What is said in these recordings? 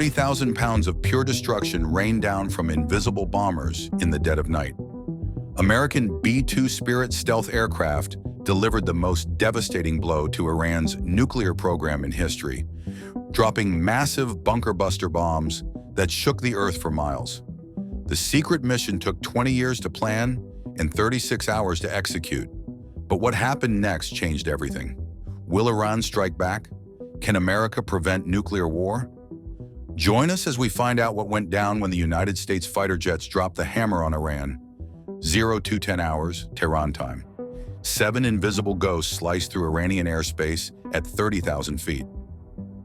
30,000 pounds of pure destruction rained down from invisible bombers in the dead of night. American B-2 Spirit stealth aircraft delivered the most devastating blow to Iran's nuclear program in history, dropping massive bunker-buster bombs that shook the earth for miles. The secret mission took 20 years to plan and 36 hours to execute. But what happened next changed everything. Will Iran strike back? Can America prevent nuclear war? Join us as we find out what went down when the United States fighter jets dropped the hammer on Iran. 0210 hours, Tehran time. 7 invisible ghosts sliced through Iranian airspace at 30,000 feet.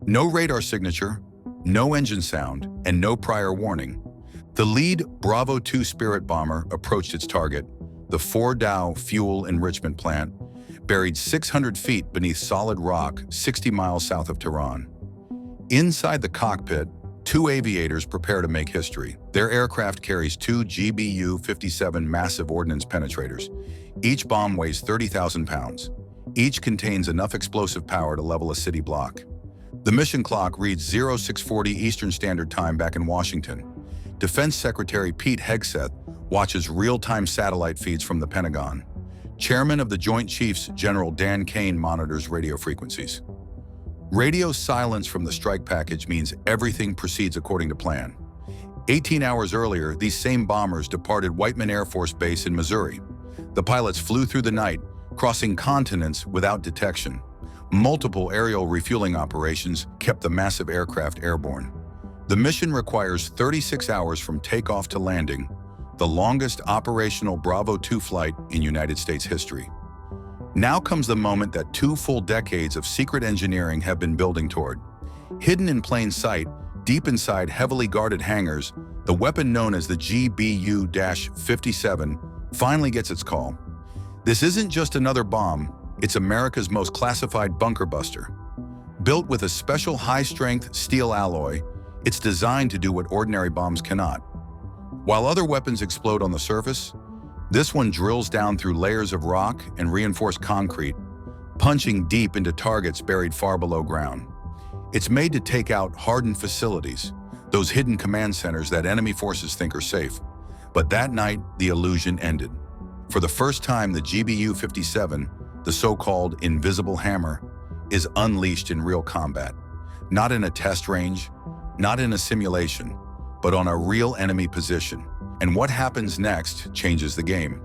No radar signature, no engine sound, and no prior warning. The lead Bravo 2 Spirit bomber approached its target, the Fordow fuel enrichment plant, buried 600 feet beneath solid rock 60 miles south of Tehran. Inside the cockpit, 2 aviators prepare to make history. Their aircraft carries 2 GBU-57 massive ordnance penetrators. Each bomb weighs 30,000 pounds. Each contains enough explosive power to level a city block. The mission clock reads 0640 Eastern Standard Time back in Washington. Defense Secretary Pete Hegseth watches real-time satellite feeds from the Pentagon. Chairman of the Joint Chiefs, General Dan Kane, monitors radio frequencies. Radio silence from the strike package means everything proceeds according to plan. 18 hours earlier, these same bombers departed Whiteman Air Force Base in Missouri. The pilots flew through the night, crossing continents without detection. Multiple aerial refueling operations kept the massive aircraft airborne. The mission requires 36 hours from takeoff to landing, the longest operational Bravo 2 flight in United States history. Now comes the moment that 2 full decades of secret engineering have been building toward. Hidden in plain sight, deep inside heavily guarded hangars, the weapon known as the GBU-57 finally gets its call. This isn't just another bomb, it's America's most classified bunker buster. Built with a special high-strength steel alloy, it's designed to do what ordinary bombs cannot. While other weapons explode on the surface, this one drills down through layers of rock and reinforced concrete, punching deep into targets buried far below ground. It's made to take out hardened facilities, those hidden command centers that enemy forces think are safe. But that night, the illusion ended. For the first time, the GBU-57, the so-called invisible hammer, is unleashed in real combat. Not in a test range, not in a simulation, but on a real enemy position. And what happens next changes the game.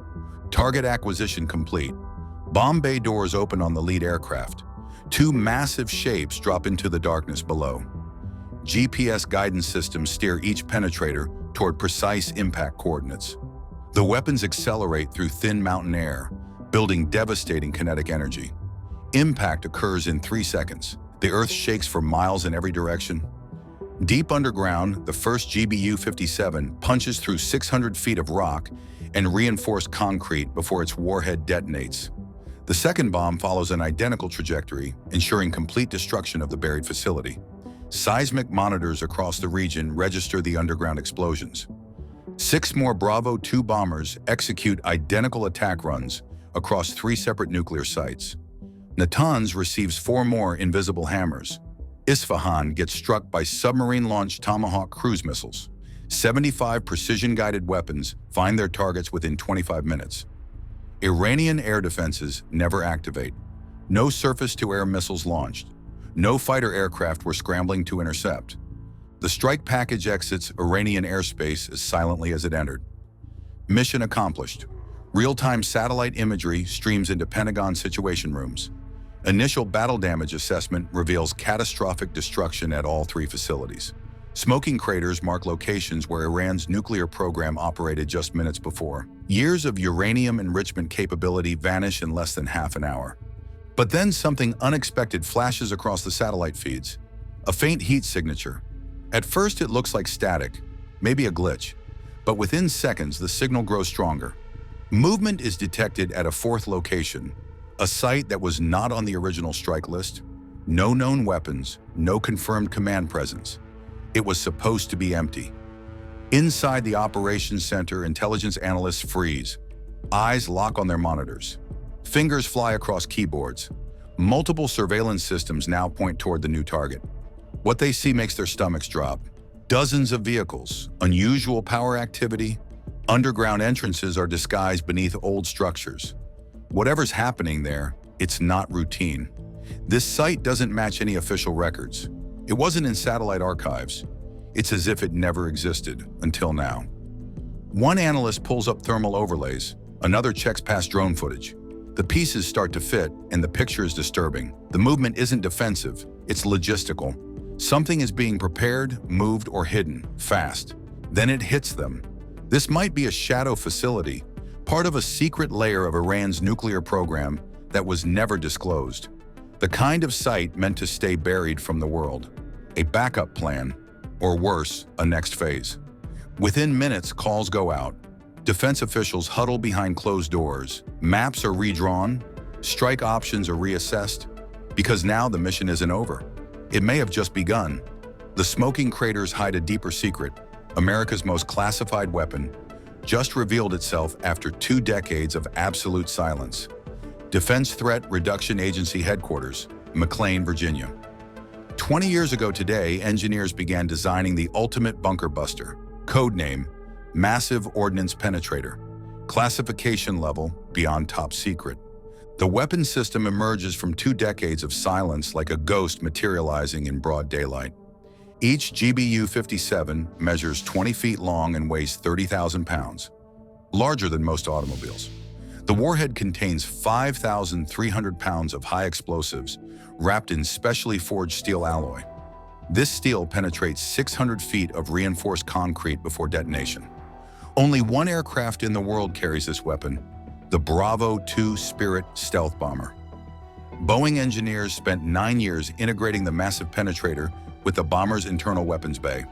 Target acquisition complete. Bomb bay doors open on the lead aircraft. 2 massive shapes drop into the darkness below. GPS guidance systems steer each penetrator toward precise impact coordinates. The weapons accelerate through thin mountain air, building devastating kinetic energy. Impact occurs in 3 seconds. The Earth shakes for miles in every direction. Deep underground, the first GBU-57 punches through 600 feet of rock and reinforced concrete before its warhead detonates. The second bomb follows an identical trajectory, ensuring complete destruction of the buried facility. Seismic monitors across the region register the underground explosions. 6 more Bravo 2 bombers execute identical attack runs across 3 separate nuclear sites. Natanz receives 4 more invisible hammers. Isfahan gets struck by submarine-launched Tomahawk cruise missiles. 75 precision-guided weapons find their targets within 25 minutes. Iranian air defenses never activate. No surface-to-air missiles launched. No fighter aircraft were scrambling to intercept. The strike package exits Iranian airspace as silently as it entered. Mission accomplished. Real-time satellite imagery streams into Pentagon situation rooms. Initial battle damage assessment reveals catastrophic destruction at all 3 facilities. Smoking craters mark locations where Iran's nuclear program operated just minutes before. Years of uranium enrichment capability vanish in less than half an hour. But then something unexpected flashes across the satellite feeds. A faint heat signature. At first it looks like static, maybe a glitch, but within seconds the signal grows stronger. Movement is detected at a 4th location, a site that was not on the original strike list. No known weapons, no confirmed command presence. It was supposed to be empty. Inside the operations center, intelligence analysts freeze. Eyes lock on their monitors. Fingers fly across keyboards. Multiple surveillance systems now point toward the new target. What they see makes their stomachs drop. Dozens of vehicles, unusual power activity, underground entrances are disguised beneath old structures. Whatever's happening there, it's not routine. This site doesn't match any official records. It wasn't in satellite archives. It's as if it never existed until now. One analyst pulls up thermal overlays, another checks past drone footage. The pieces start to fit, and the picture is disturbing. The movement isn't defensive, it's logistical. Something is being prepared, moved, or hidden, fast. Then it hits them. This might be a shadow facility, part of a secret layer of Iran's nuclear program that was never disclosed. The kind of site meant to stay buried from the world. A backup plan, or worse, a next phase. Within minutes, calls go out. Defense officials huddle behind closed doors. Maps are redrawn. Strike options are reassessed. Because now the mission isn't over. It may have just begun. The smoking craters hide a deeper secret. America's most classified weapon just revealed itself after 2 decades of absolute silence. Defense Threat Reduction Agency Headquarters, McLean, Virginia. 20 years ago today, engineers began designing the ultimate bunker buster, codename Massive Ordnance Penetrator, classification level beyond top secret. The weapon system emerges from 2 decades of silence like a ghost materializing in broad daylight. Each GBU-57 measures 20 feet long and weighs 30,000 pounds, larger than most automobiles. The warhead contains 5,300 pounds of high explosives wrapped in specially forged steel alloy. This steel penetrates 600 feet of reinforced concrete before detonation. Only one aircraft in the world carries this weapon, the Bravo II Spirit stealth bomber. Boeing engineers spent 9 years integrating the massive penetrator with the bomber's internal weapons bay.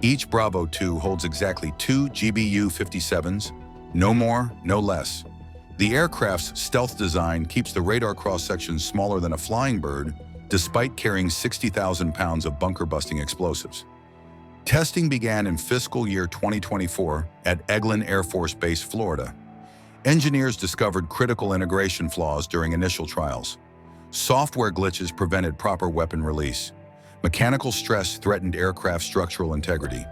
Each Bravo II holds exactly 2 GBU-57s, no more, no less. The aircraft's stealth design keeps the radar cross-section smaller than a flying bird, despite carrying 60,000 pounds of bunker-busting explosives. Testing began in fiscal year 2024 at Eglin Air Force Base, Florida. Engineers discovered critical integration flaws during initial trials. Software glitches prevented proper weapon release. Mechanical stress threatened aircraft structural integrity.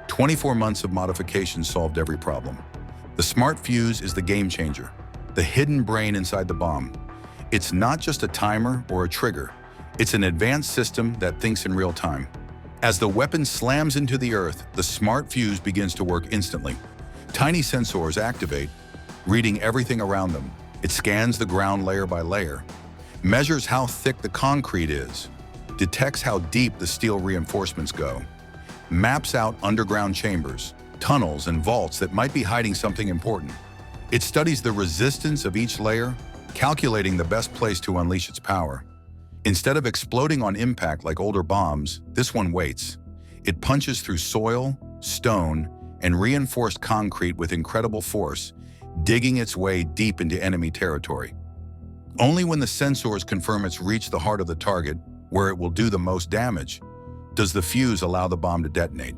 24 months of modification solved every problem. The smart fuse is the game changer, the hidden brain inside the bomb. It's not just a timer or a trigger. It's an advanced system that thinks in real time. As the weapon slams into the earth, the smart fuse begins to work instantly. Tiny sensors activate, reading everything around them. It scans the ground layer by layer, measures how thick the concrete is, detects how deep the steel reinforcements go, maps out underground chambers, tunnels, and vaults that might be hiding something important. It studies the resistance of each layer, calculating the best place to unleash its power. Instead of exploding on impact like older bombs, this one waits. It punches through soil, stone, and reinforced concrete with incredible force, digging its way deep into enemy territory. Only when the sensors confirm it's reached the heart of the target, where it will do the most damage, does the fuse allow the bomb to detonate.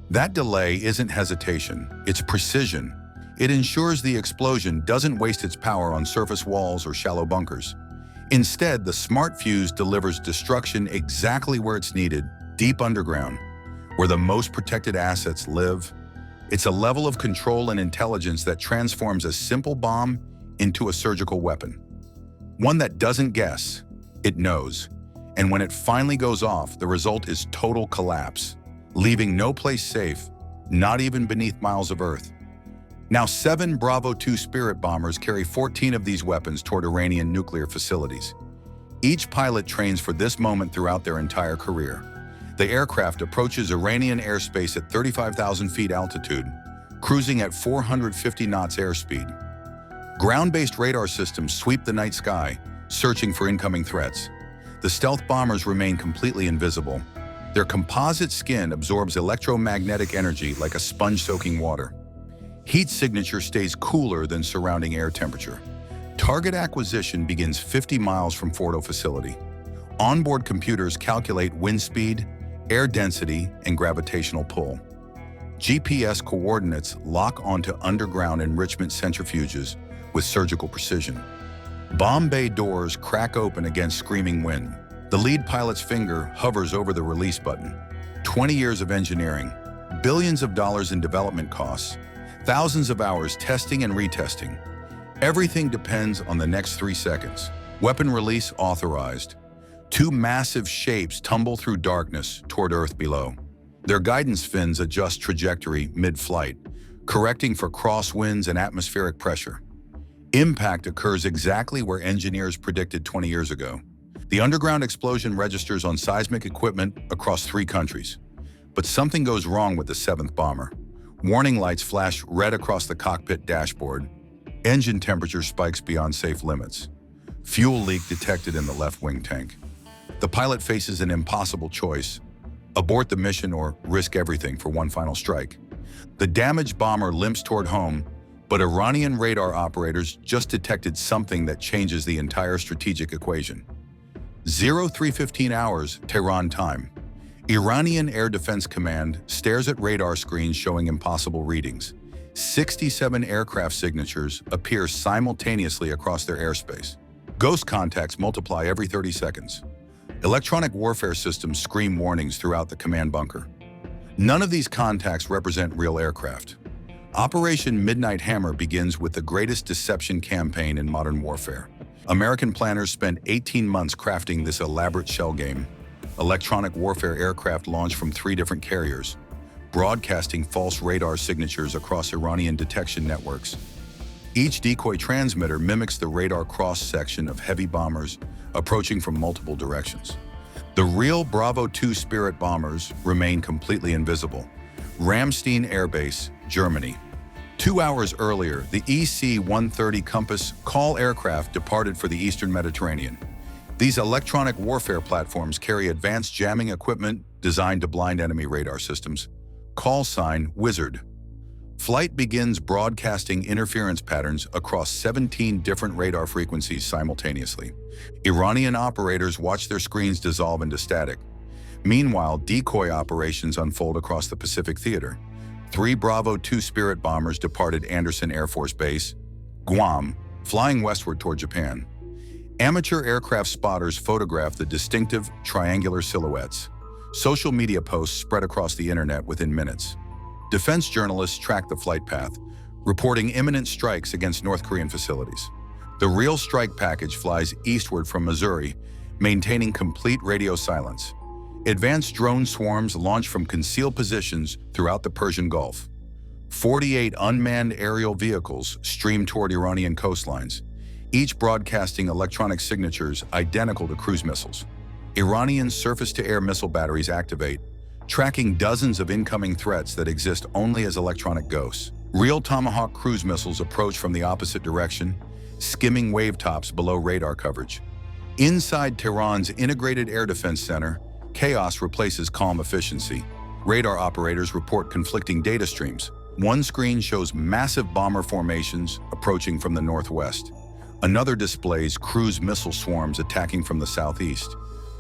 That delay isn't hesitation, it's precision. It ensures the explosion doesn't waste its power on surface walls or shallow bunkers. Instead, the smart fuse delivers destruction exactly where it's needed, deep underground, where the most protected assets live. It's a level of control and intelligence that transforms a simple bomb into a surgical weapon. One that doesn't guess, it knows. And when it finally goes off, the result is total collapse, leaving no place safe, not even beneath miles of earth. Now, 7 Bravo II Spirit bombers carry 14 of these weapons toward Iranian nuclear facilities. Each pilot trains for this moment throughout their entire career. The aircraft approaches Iranian airspace at 35,000 feet altitude, cruising at 450 knots airspeed. Ground-based radar systems sweep the night sky, searching for incoming threats. The stealth bombers remain completely invisible. Their composite skin absorbs electromagnetic energy like a sponge soaking water. Heat signature stays cooler than surrounding air temperature. Target acquisition begins 50 miles from Fordo facility. Onboard computers calculate wind speed, air density, and gravitational pull. GPS coordinates lock onto underground enrichment centrifuges with surgical precision. Bomb bay doors crack open against screaming wind. The lead pilot's finger hovers over the release button. 20 years of engineering, billions of dollars in development costs, thousands of hours testing and retesting. Everything depends on the next 3 seconds. Weapon release authorized. 2 massive shapes tumble through darkness toward Earth below. Their guidance fins adjust trajectory mid-flight, correcting for crosswinds and atmospheric pressure. Impact occurs exactly where engineers predicted 20 years ago. The underground explosion registers on seismic equipment across 3 countries. But something goes wrong with the 7th bomber. Warning lights flash red across the cockpit dashboard. Engine temperature spikes beyond safe limits. Fuel leak detected in the left wing tank. The pilot faces an impossible choice: abort the mission or risk everything for one final strike. The damaged bomber limps toward home, but Iranian radar operators just detected something that changes the entire strategic equation. 03:15 hours Tehran time. Iranian Air Defense Command stares at radar screens showing impossible readings. 67 aircraft signatures appear simultaneously across their airspace. Ghost contacts multiply every 30 seconds. Electronic warfare systems scream warnings throughout the command bunker. None of these contacts represent real aircraft. Operation Midnight Hammer begins with the greatest deception campaign in modern warfare. American planners spent 18 months crafting this elaborate shell game. Electronic warfare aircraft launched from 3 different carriers, broadcasting false radar signatures across Iranian detection networks. Each decoy transmitter mimics the radar cross-section of heavy bombers approaching from multiple directions. The real Bravo 2 Spirit bombers remain completely invisible. Ramstein Air Base, Germany. 2 hours earlier, the EC-130 Compass Call aircraft departed for the Eastern Mediterranean. These electronic warfare platforms carry advanced jamming equipment designed to blind enemy radar systems. Call sign Wizard. Flight begins broadcasting interference patterns across 17 different radar frequencies simultaneously. Iranian operators watch their screens dissolve into static. Meanwhile, decoy operations unfold across the Pacific Theater. 3 Bravo 2 Spirit bombers departed Andersen Air Force Base, Guam, flying westward toward Japan. Amateur aircraft spotters photograph the distinctive triangular silhouettes. Social media posts spread across the internet within minutes. Defense journalists track the flight path, reporting imminent strikes against North Korean facilities. The real strike package flies eastward from Missouri, maintaining complete radio silence. Advanced drone swarms launch from concealed positions throughout the Persian Gulf. 48 unmanned aerial vehicles stream toward Iranian coastlines, each broadcasting electronic signatures identical to cruise missiles. Iranian surface-to-air missile batteries activate, tracking dozens of incoming threats that exist only as electronic ghosts. Real Tomahawk cruise missiles approach from the opposite direction, skimming wavetops below radar coverage. Inside Tehran's Integrated Air Defense Center, chaos replaces calm efficiency. Radar operators report conflicting data streams. One screen shows massive bomber formations approaching from the northwest. Another displays cruise missile swarms attacking from the southeast.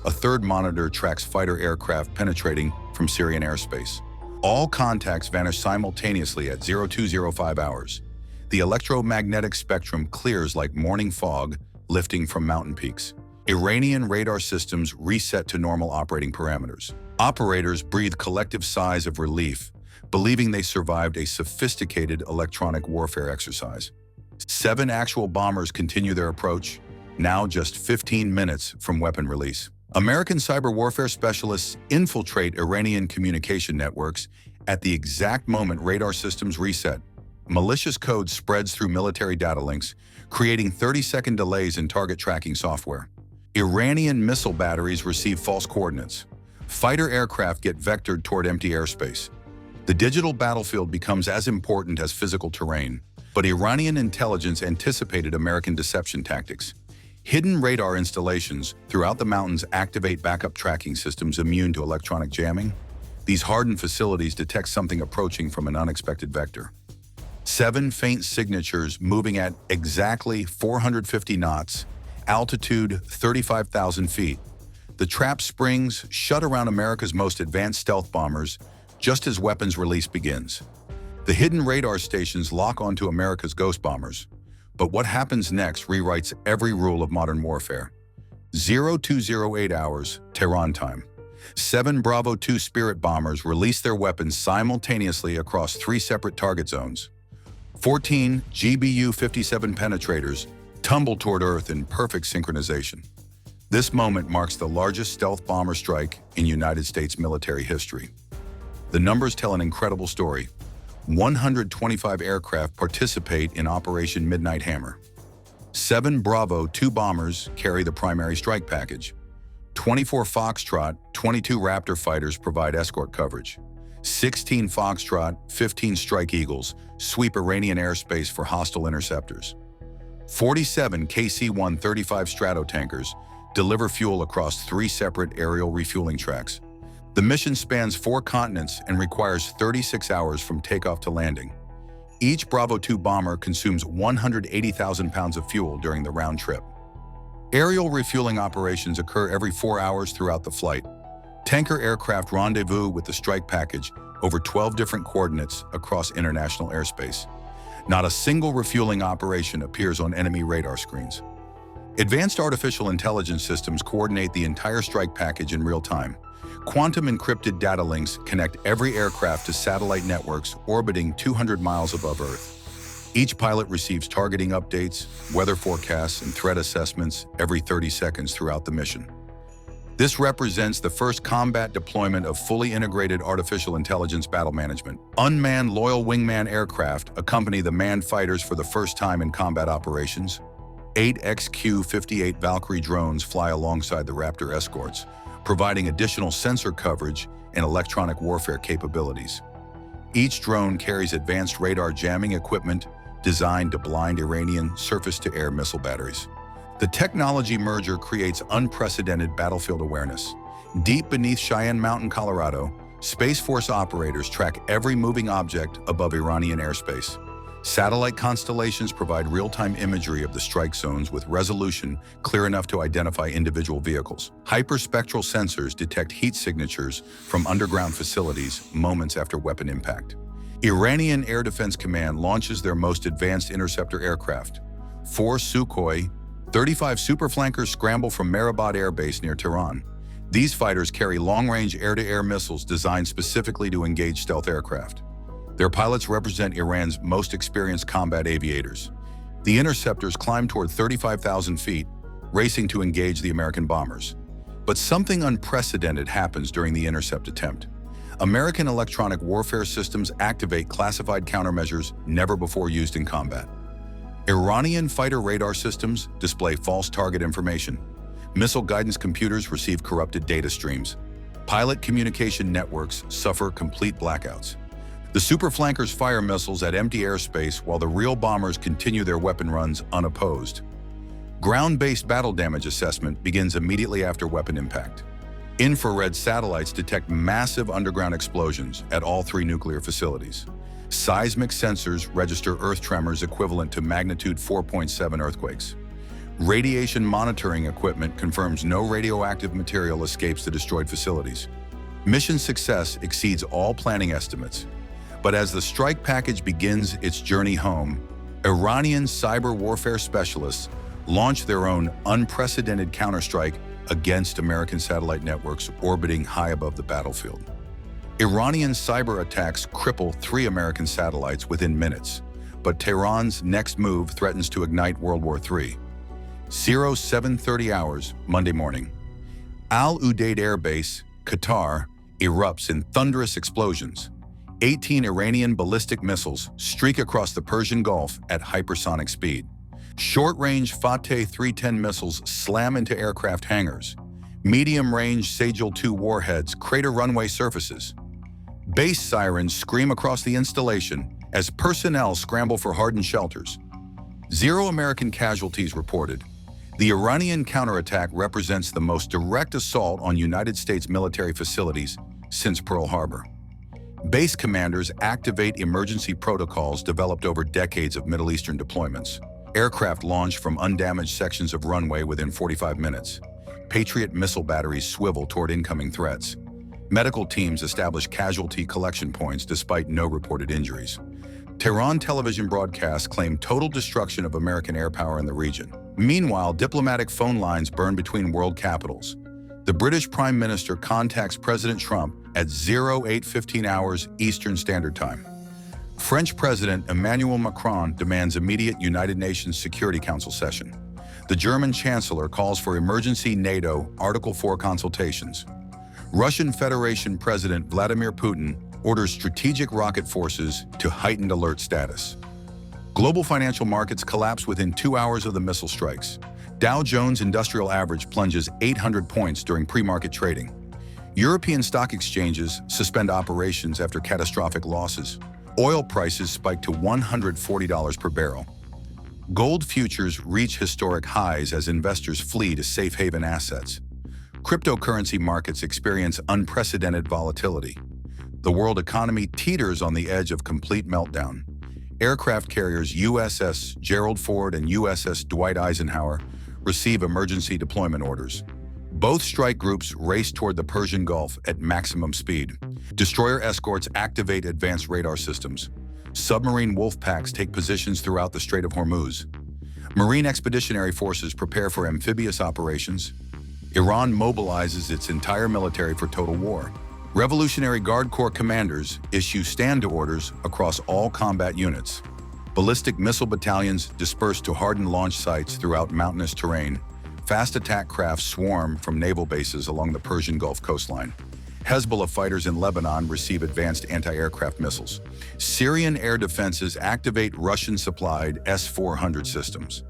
A third monitor tracks fighter aircraft penetrating from Syrian airspace. All contacts vanish simultaneously at 0205 hours. The electromagnetic spectrum clears like morning fog lifting from mountain peaks. Iranian radar systems reset to normal operating parameters. Operators breathe collective sighs of relief, believing they survived a sophisticated electronic warfare exercise. 7 actual bombers continue their approach, now just 15 minutes from weapon release. American cyber warfare specialists infiltrate Iranian communication networks at the exact moment radar systems reset. Malicious code spreads through military data links, creating 30-second delays in target tracking software. Iranian missile batteries receive false coordinates. Fighter aircraft get vectored toward empty airspace. The digital battlefield becomes as important as physical terrain, but Iranian intelligence anticipated American deception tactics. Hidden radar installations throughout the mountains activate backup tracking systems immune to electronic jamming. These hardened facilities detect something approaching from an unexpected vector. 7 faint signatures moving at exactly 450 knots, altitude 35,000 feet. The trap springs shut around America's most advanced stealth bombers just as weapons release begins. The hidden radar stations lock onto America's ghost bombers. But what happens next rewrites every rule of modern warfare. 0208 hours, Tehran time. 7 Bravo 2 Spirit bombers released their weapons simultaneously across 3 separate target zones. 14 GBU-57 penetrators tumbled toward Earth in perfect synchronization. This moment marks the largest stealth bomber strike in United States military history. The numbers tell an incredible story. 125 aircraft participate in Operation Midnight Hammer. 7 Bravo 2 bombers carry the primary strike package. 24 Foxtrot, 22 Raptor fighters provide escort coverage. 16 Foxtrot, 15 Strike Eagles sweep Iranian airspace for hostile interceptors. 47 KC-135 Stratotankers deliver fuel across 3 separate aerial refueling tracks. The mission spans 4 continents and requires 36 hours from takeoff to landing. Each Bravo 2 bomber consumes 180,000 pounds of fuel during the round trip. Aerial refueling operations occur every 4 hours throughout the flight. Tanker aircraft rendezvous with the strike package over 12 different coordinates across international airspace. Not a single refueling operation appears on enemy radar screens. Advanced artificial intelligence systems coordinate the entire strike package in real time. Quantum encrypted data links connect every aircraft to satellite networks orbiting 200 miles above Earth. Each pilot receives targeting updates, weather forecasts, and threat assessments every 30 seconds throughout the mission. This represents the first combat deployment of fully integrated artificial intelligence battle management. Unmanned Loyal Wingman aircraft accompany the manned fighters for the first time in combat operations. 8 XQ-58 Valkyrie drones fly alongside the Raptor escorts, providing additional sensor coverage and electronic warfare capabilities. Each drone carries advanced radar jamming equipment designed to blind Iranian surface-to-air missile batteries. The technology merger creates unprecedented battlefield awareness. Deep beneath Cheyenne Mountain, Colorado, Space Force operators track every moving object above Iranian airspace. Satellite constellations provide real-time imagery of the strike zones with resolution clear enough to identify individual vehicles. Hyperspectral sensors detect heat signatures from underground facilities moments after weapon impact. Iranian Air Defense Command launches their most advanced interceptor aircraft. 4 Sukhoi 35 superflankers scramble from Mehrabad Air Base near Tehran. These fighters carry long-range air-to-air missiles designed specifically to engage stealth aircraft. Their pilots represent Iran's most experienced combat aviators. The interceptors climb toward 35,000 feet, racing to engage the American bombers. But something unprecedented happens during the intercept attempt. American electronic warfare systems activate classified countermeasures never before used in combat. Iranian fighter radar systems display false target information. Missile guidance computers receive corrupted data streams. Pilot communication networks suffer complete blackouts. The superflankers fire missiles at empty airspace while the real bombers continue their weapon runs unopposed. Ground-based battle damage assessment begins immediately after weapon impact. Infrared satellites detect massive underground explosions at all 3 nuclear facilities. Seismic sensors register earth tremors equivalent to magnitude 4.7 earthquakes. Radiation monitoring equipment confirms no radioactive material escapes the destroyed facilities. Mission success exceeds all planning estimates. But as the strike package begins its journey home, Iranian cyber warfare specialists launch their own unprecedented counterstrike against American satellite networks orbiting high above the battlefield. Iranian cyber attacks cripple 3 American satellites within minutes, but Tehran's next move threatens to ignite World War III. 0730 hours, Monday morning. Al Udeid Air Base, Qatar, erupts in thunderous explosions. 18 Iranian ballistic missiles streak across the Persian Gulf at hypersonic speed. Short-range Fateh 310 missiles slam into aircraft hangars. Medium-range Sajal 2 warheads crater runway surfaces. Base sirens scream across the installation as personnel scramble for hardened shelters. 0 American casualties reported. The Iranian counterattack represents the most direct assault on United States military facilities since Pearl Harbor. Base commanders activate emergency protocols developed over decades of Middle Eastern deployments. Aircraft launch from undamaged sections of runway within 45 minutes. Patriot missile batteries swivel toward incoming threats. Medical teams establish casualty collection points despite no reported injuries. Tehran television broadcasts claim total destruction of American air power in the region. Meanwhile, diplomatic phone lines burn between world capitals. The British Prime Minister contacts President Trump at 08:15 hours Eastern Standard Time. French President Emmanuel Macron demands immediate United Nations Security Council session. The German Chancellor calls for emergency NATO Article 4 consultations. Russian Federation President Vladimir Putin orders strategic rocket forces to heightened alert status. Global financial markets collapse within 2 hours of the missile strikes. Dow Jones Industrial Average plunges 800 points during pre-market trading. European stock exchanges suspend operations after catastrophic losses. Oil prices spike to $140 per barrel. Gold futures reach historic highs as investors flee to safe haven assets. Cryptocurrency markets experience unprecedented volatility. The world economy teeters on the edge of complete meltdown. Aircraft carriers USS Gerald Ford and USS Dwight Eisenhower receive emergency deployment orders. Both strike groups race toward the Persian Gulf at maximum speed. Destroyer escorts activate advanced radar systems. Submarine wolf packs take positions throughout the Strait of Hormuz. Marine expeditionary forces prepare for amphibious operations. Iran mobilizes its entire military for total war. Revolutionary Guard Corps commanders issue stand-to orders across all combat units. Ballistic missile battalions disperse to hardened launch sites throughout mountainous terrain. Fast attack crafts swarm from naval bases along the Persian Gulf coastline. Hezbollah fighters in Lebanon receive advanced anti-aircraft missiles. Syrian air defenses activate Russian-supplied S-400 systems.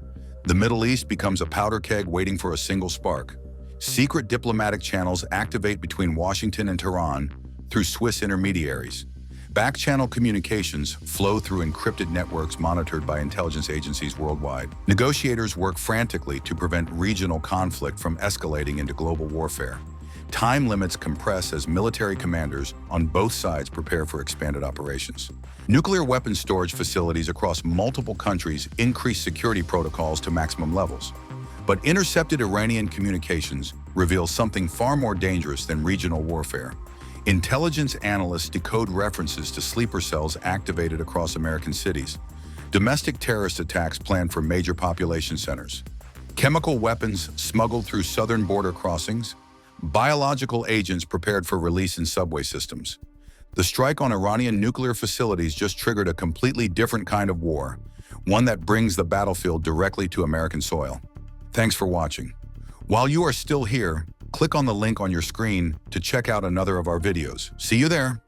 The Middle East becomes a powder keg waiting for a single spark. Secret diplomatic channels activate between Washington and Tehran through Swiss intermediaries. Back-channel communications flow through encrypted networks monitored by intelligence agencies worldwide. Negotiators work frantically to prevent regional conflict from escalating into global warfare. Time limits compress as military commanders on both sides prepare for expanded operations. Nuclear weapons storage facilities across multiple countries increase security protocols to maximum levels. But intercepted Iranian communications reveal something far more dangerous than regional warfare. Intelligence analysts decode references to sleeper cells activated across American cities. Domestic terrorist attacks planned for major population centers. Chemical weapons smuggled through southern border crossings. Biological agents prepared for release in subway systems. The strike on Iranian nuclear facilities just triggered a completely different kind of war, one that brings the battlefield directly to American soil. Thanks for watching. While you are still here, click on the link on your screen to check out another of our videos. See you there!